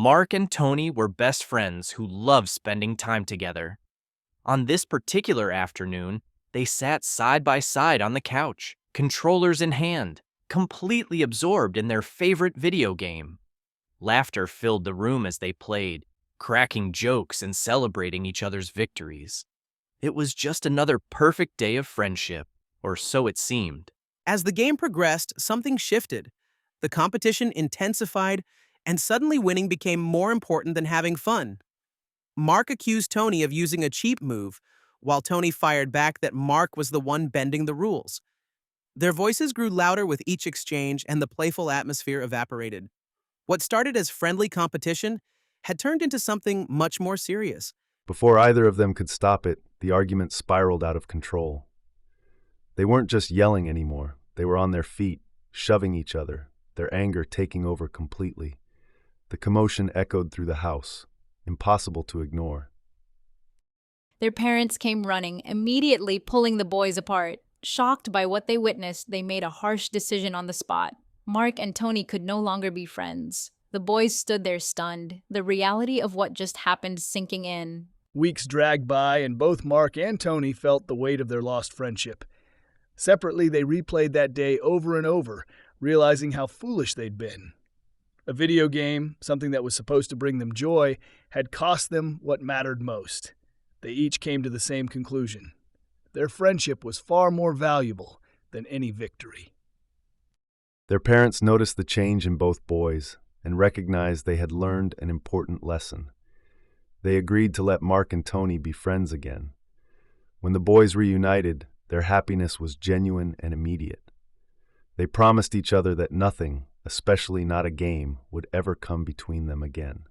Mark and Tony were best friends who loved spending time together. On this particular afternoon, they sat side by side on the couch, controllers in hand, completely absorbed in their favorite video game. Laughter filled the room as they played, cracking jokes and celebrating each other's victories. It was just another perfect day of friendship, or so it seemed. As the game progressed, something shifted. The competition intensified, and suddenly winning became more important than having fun. Mark accused Tony of using a cheap move, while Tony fired back that Mark was the one bending the rules. Their voices grew louder with each exchange, and the playful atmosphere evaporated. What started as friendly competition had turned into something much more serious. Before either of them could stop it, the argument spiraled out of control. They weren't just yelling anymore. They were on their feet, shoving each other, their anger taking over completely. The commotion echoed through the house, impossible to ignore. Their parents came running, immediately pulling the boys apart. Shocked by what they witnessed, they made a harsh decision on the spot. Mark and Tony could no longer be friends. The boys stood there stunned, the reality of what just happened sinking in. Weeks dragged by, and both Mark and Tony felt the weight of their lost friendship. Separately, they replayed that day over and over, realizing how foolish they'd been. A video game, something that was supposed to bring them joy, had cost them what mattered most. They each came to the same conclusion. Their friendship was far more valuable than any victory. Their parents noticed the change in both boys and recognized they had learned an important lesson. They agreed to let Mark and Tony be friends again. When the boys reunited, their happiness was genuine and immediate. They promised each other that nothing, especially not a game, would ever come between them again.